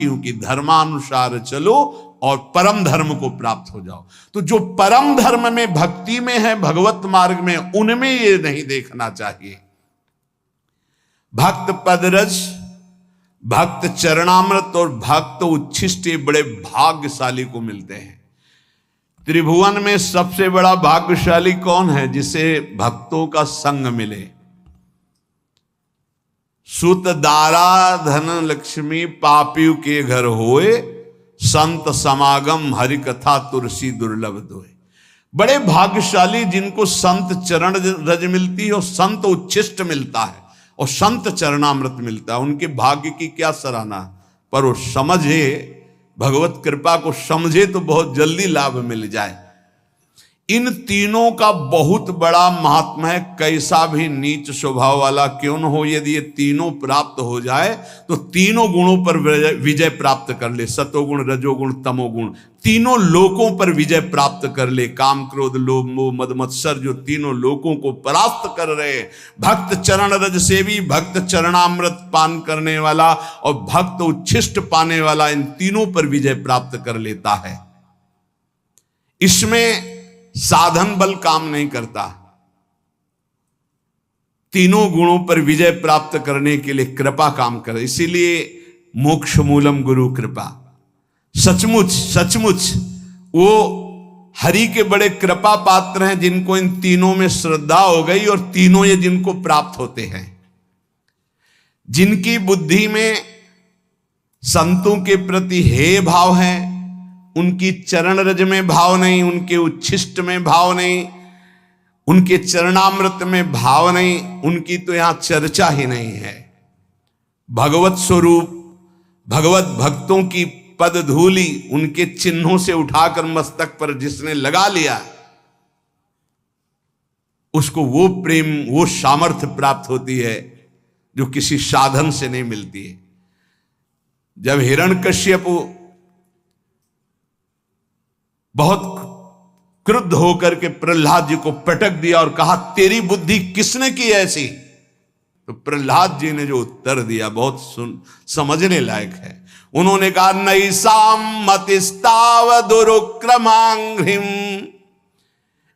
क्योंकि धर्मानुसार चलो और परम धर्म को प्राप्त हो जाओ। तो जो परम धर्म में भक्ति में है, भगवत मार्ग में, उनमें ये नहीं देखना चाहिए। भक्त पदरज, भक्त चरणामृत और भक्त उच्छिष्ट बड़े भाग्यशाली को मिलते हैं। त्रिभुवन में सबसे बड़ा भाग्यशाली कौन है? जिसे भक्तों का संग मिले। सुत दारा धन लक्ष्मी पापियों के घर होए, संत समागम हरि कथा तुलसी दुर्लभ दोए। बड़े भाग्यशाली जिनको संत चरण रज मिलती है और संत उच्छिष्ट मिलता है और संत चरणामृत मिलता है, उनके भाग्य की क्या सराहना। पर वो समझे, भगवत कृपा को समझे तो बहुत जल्दी लाभ मिल जाए। इन तीनों का बहुत बड़ा महात्मा है। कैसा भी नीच स्वभाव वाला क्यों न हो, यदि ये तीनों प्राप्त हो जाए तो तीनों गुणों पर विजय प्राप्त कर ले। सतोगुण, रजोगुण, तमोगुण, तीनों लोकों पर विजय प्राप्त कर ले। काम, क्रोध, लोभ, मोह, मद, मत्सर जो तीनों लोकों को परास्त कर रहे, भक्त चरण रज सेवी, भक्त चरणामृत पान करने वाला और भक्त उच्छिष्ट पाने वाला, इन तीनों पर विजय प्राप्त कर लेता है। इसमें साधन बल काम नहीं करता। तीनों गुणों पर विजय प्राप्त करने के लिए कृपा काम करे। इसीलिए मोक्ष मूलम गुरु कृपा। सचमुच सचमुच वो हरि के बड़े कृपा पात्र हैं, जिनको इन तीनों में श्रद्धा हो गई और तीनों ये जिनको प्राप्त होते हैं। जिनकी बुद्धि में संतों के प्रति हे भाव है, उनकी चरण रज में भाव नहीं, उनके उच्छिष्ट में भाव नहीं, उनके चरणामृत में भाव नहीं, उनकी तो यहां चर्चा ही नहीं है। भगवत स्वरूप, भगवत भक्तों की पद धूलि उनके चिन्हों से उठाकर मस्तक पर जिसने लगा लिया, उसको वो प्रेम, वो सामर्थ्य प्राप्त होती है जो किसी साधन से नहीं मिलती है। जब हिरण्यकश्यप बहुत क्रुद्ध होकर के प्रहलाद जी को पटक दिया और कहा, तेरी बुद्धि किसने की ऐसी? तो प्रहलाद जी ने जो उत्तर दिया बहुत समझने लायक है। उन्होंने कहा, नैसाम मतिस्ताव दुरुक्रमांघ्रिम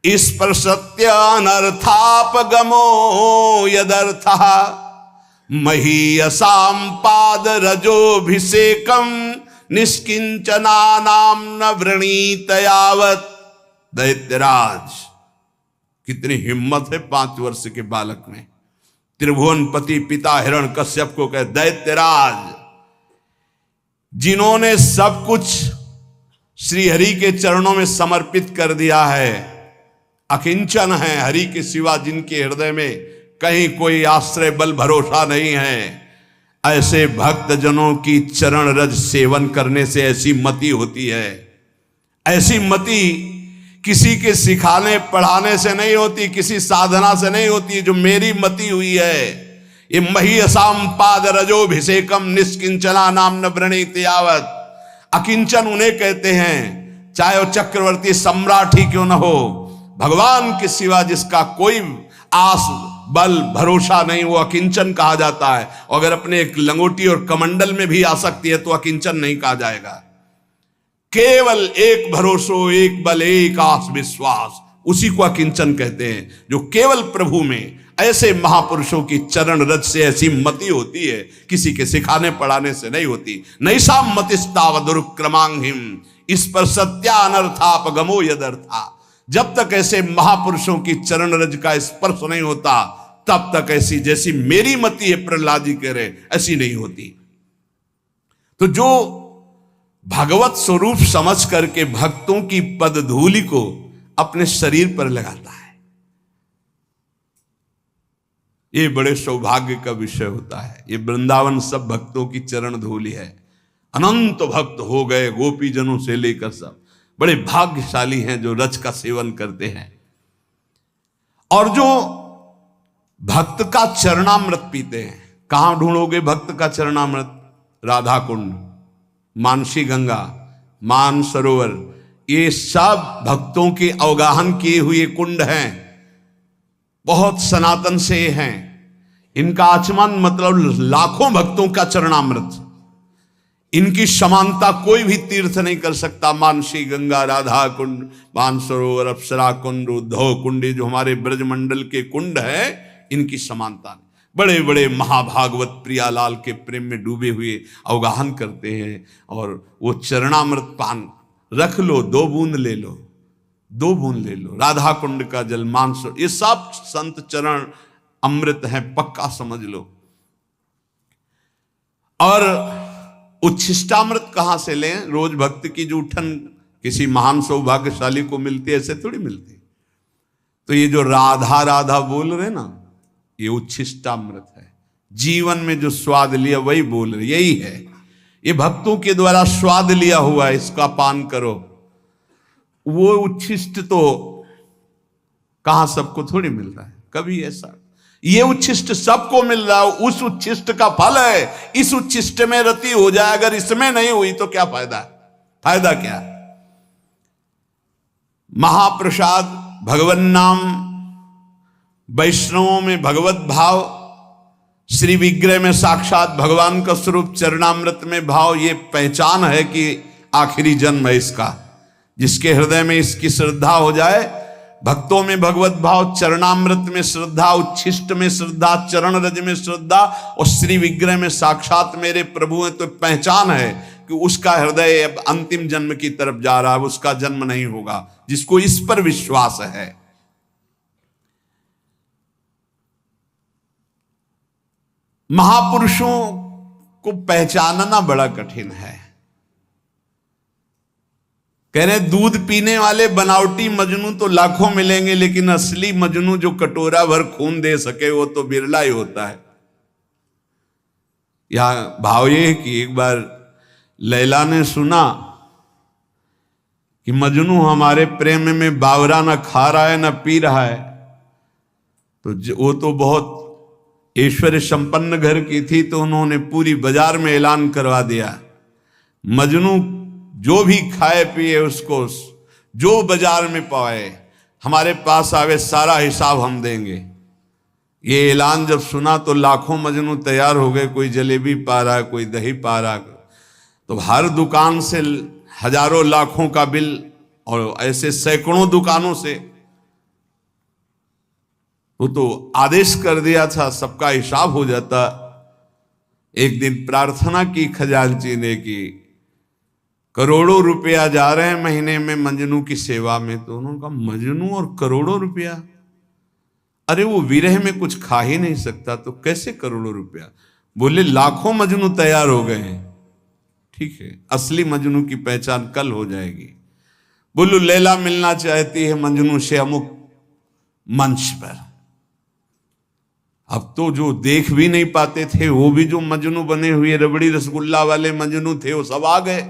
स्पर्शत्य अनर्थापगमो यदर्थः महीयसाम पाद रजोभिषेकम निष्किंचना नाम न वृणीत यावत। दैत्यराज, कितनी हिम्मत है 5 वर्ष के बालक में। त्रिभुवनपति पिता हिरण्यकश्यप को कहे, दैत्यराज, जिन्होंने सब कुछ श्री हरि के चरणों में समर्पित कर दिया है, अकिंचन है, हरि के सिवा जिनके हृदय में कहीं कोई आश्रय बल भरोसा नहीं है, ऐसे भक्त जनों की चरण रज सेवन करने से ऐसी मति होती है। ऐसी मति किसी के सिखाने पढ़ाने से नहीं होती, किसी साधना से नहीं होती। जो मेरी मति हुई है, ये महीयसाम पाद रजोभिषेकम निष्किंचना नाम न वृणीत यावत। अकिंचन उन्हें कहते हैं, चाहे वो चक्रवर्ती सम्राट ही क्यों न हो, भगवान के सिवा जिसका कोई आस बल भरोसा नहीं, वो अकिंचन कहा जाता है। और अगर अपने एक लंगोटी और कमंडल में भी आ सकती है तो अकिंचन नहीं कहा जाएगा। केवल एक भरोसो, एक बल, एक आस विश्वास, उसी को अकिंचन कहते हैं। जो केवल प्रभु में, ऐसे महापुरुषों की चरण रज से ऐसी मति होती है, किसी के सिखाने पढ़ाने से नहीं होती। नैसा मतिस्ताव दुरुक्रमांघ्रिम इस पर सत्यानर्थापगमो यदर्था। जब तक ऐसे महापुरुषों की चरण रज का स्पर्श नहीं होता, तब तक ऐसी जैसी मेरी मति है, प्रहलाद जी कह रहे, ऐसी नहीं होती। तो जो भगवत स्वरूप समझ करके भक्तों की पद धूलि को अपने शरीर पर लगाता है, ये बड़े सौभाग्य का विषय होता है। ये वृंदावन सब भक्तों की चरण धूलि है। अनंत भक्त हो गए, गोपी जनों से लेकर सब बड़े भाग्यशाली हैं जो रज का सेवन करते हैं। और जो भक्त का चरणामृत पीते हैं, कहां ढूंढोगे भक्त का चरणामृत? राधा कुंड, मानसी गंगा, मान सरोवर, ये सब भक्तों के अवगाहन किए हुए कुंड हैं, बहुत सनातन से हैं। इनका आचमन मतलब लाखों भक्तों का चरणामृत। इनकी समानता कोई भी तीर्थ नहीं कर सकता। मानसी, गंगा, राधा कुंड, मानसरोवर, अप्सरा कुंड, उद्धव कुंड, जो हमारे ब्रजमंडल के कुंड है, इनकी समानता नहीं। बड़े बड़े महाभागवत प्रियालाल के प्रेम में डूबे हुए अवगाहन करते हैं, और वो चरणामृत पान रख लो, 2 बूंद ले लो, 2 बूंद ले लो, राधा कुंड का जल, मानसरोवर, ये सब संत चरण अमृत है, पक्का समझ लो। और उच्छिष्टामृत कहां से लें? रोज भक्त की जूठन किसी महान सौभाग्यशाली को मिलती है, ऐसे थोड़ी मिलती। तो ये जो राधा राधा बोल रहे ना, ये उच्छिष्टामृत है। जीवन में जो स्वाद लिया वही बोल रहे, यही है। ये भक्तों के द्वारा स्वाद लिया हुआ है, इसका पान करो। वो उच्छिष्ट तो कहां सबको थोड़ी मिल रहा है, कभी ऐसा। ये उच्छिष्ट सबको मिल रहा है, उस उच्छिष्ट का फल है। इस उच्छिष्ट में रति हो जाए, अगर इसमें नहीं हुई तो क्या फायदा? फायदा क्या? महाप्रसाद, भगवन नाम, वैष्णवों में भगवत भाव, श्री विग्रह में साक्षात भगवान का स्वरूप, चरणामृत में भाव, ये पहचान है कि आखिरी जन्म है इसका। जिसके हृदय में इसकी श्रद्धा हो जाए, भक्तों में भगवत भाव, चरणामृत में श्रद्धा, उच्छिष्ट में श्रद्धा, चरण रज में श्रद्धा, और श्री विग्रह में साक्षात मेरे प्रभु हैं, तो पहचान है कि उसका हृदय अब अंतिम जन्म की तरफ जा रहा है, उसका जन्म नहीं होगा। जिसको इस पर विश्वास है, महापुरुषों को पहचानना बड़ा कठिन है। कह रहे दूध पीने वाले बनावटी मजनू तो लाखों मिलेंगे, लेकिन असली मजनू जो कटोरा भर खून दे सके वो तो बिरला ही होता है। यहां भाव ये कि एक बार लैला ने सुना कि मजनू हमारे प्रेम में बावरा न खा रहा है न पी रहा है, तो वो तो बहुत ऐश्वर्य संपन्न घर की थी, तो उन्होंने पूरी बाजार में ऐलान करवा दिया, मजनू जो भी खाए पिए उसको जो बाजार में पाए हमारे पास आवे, सारा हिसाब हम देंगे। ये ऐलान जब सुना तो लाखों मजनू तैयार हो गए। कोई जलेबी पा रहा, कोई दही पा रहा, तो हर दुकान से हजारों लाखों का बिल, और ऐसे सैकड़ों दुकानों से वो तो आदेश कर दिया था, सबका हिसाब हो जाता। एक दिन प्रार्थना की खजांची ने कि करोड़ों रुपया जा रहे हैं महीने में मजनू की सेवा में। तो उन्होंने कहा मजनू और करोड़ों रुपया, अरे वो विरह में कुछ खा ही नहीं सकता, तो कैसे करोड़ों रुपया? बोले लाखों मजनू तैयार हो गए हैं। ठीक है, असली मजनू की पहचान कल हो जाएगी। बोलो लैला मिलना चाहती है मजनू से अमुक मंच पर। अब तो जो देख भी नहीं पाते थे वो भी जो मजनू बने हुए रबड़ी रसगुल्ला वाले मजनू थे, वो सब आ गए।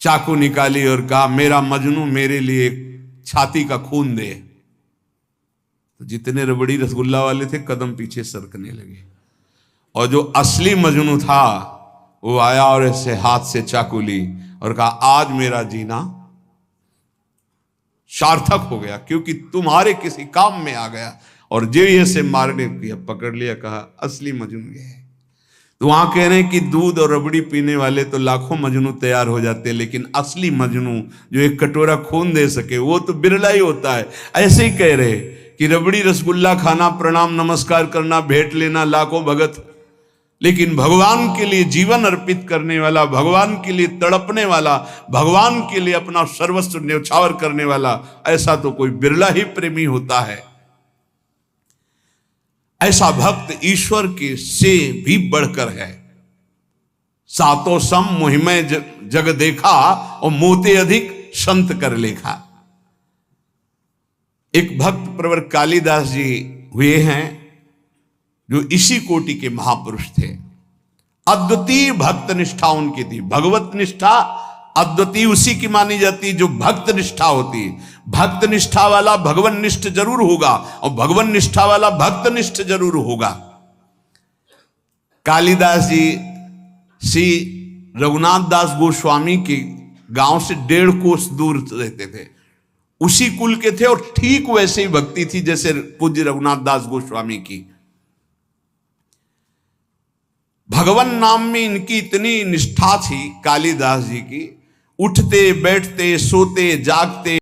चाकू निकाली और कहा मेरा मजनू मेरे लिए छाती का खून दे। तो जितने रबड़ी रसगुल्ला वाले थे कदम पीछे सरकने लगे, और जो असली मजनू था वो आया और ऐसे हाथ से चाकू ली और कहा आज मेरा जीना सार्थक हो गया, क्योंकि तुम्हारे किसी काम में आ गया। और जे से मारने किया, पकड़ लिया, कहा असली मजनू ये है। तो वहां कह रहे हैं कि दूध और रबड़ी पीने वाले तो लाखों मजनू तैयार हो जाते हैं, लेकिन असली मजनू जो एक कटोरा खून दे सके वो तो बिरला ही होता है। ऐसे ही कह रहे कि रबड़ी रसगुल्ला खाना, प्रणाम नमस्कार करना, भेंट लेना लाखों भगत, लेकिन भगवान के लिए जीवन अर्पित करने वाला, भगवान के लिए तड़पने वाला, भगवान के लिए अपना सर्वस्व न्यौछावर करने वाला, ऐसा तो कोई बिरला ही प्रेमी होता है। ऐसा भक्त ईश्वर के से भी बढ़कर है। सातों सम मुहिमय जग देखा, और मोते अधिक संत कर लेखा। एक भक्त प्रवर कालिदास जी हुए हैं जो इसी कोटि के महापुरुष थे। अद्वितीय भक्त निष्ठा उनकी थी। भगवत निष्ठा अद्वितीय उसी की मानी जाती जो भक्त निष्ठा होती है। भक्त निष्ठा वाला भगवान निष्ठ जरूर होगा, और भगवान निष्ठा वाला भक्त निष्ठ जरूर होगा। कालिदास जी श्री रघुनाथ दास गोस्वामी के गांव से 1.5 कोस दूर रहते थे, उसी कुल के थे, और ठीक वैसे ही भक्ति थी जैसे पूज्य रघुनाथ दास गोस्वामी की। भगवान नाम में इनकी इतनी निष्ठा थी कालिदास जी की, उठते बैठते सोते जागते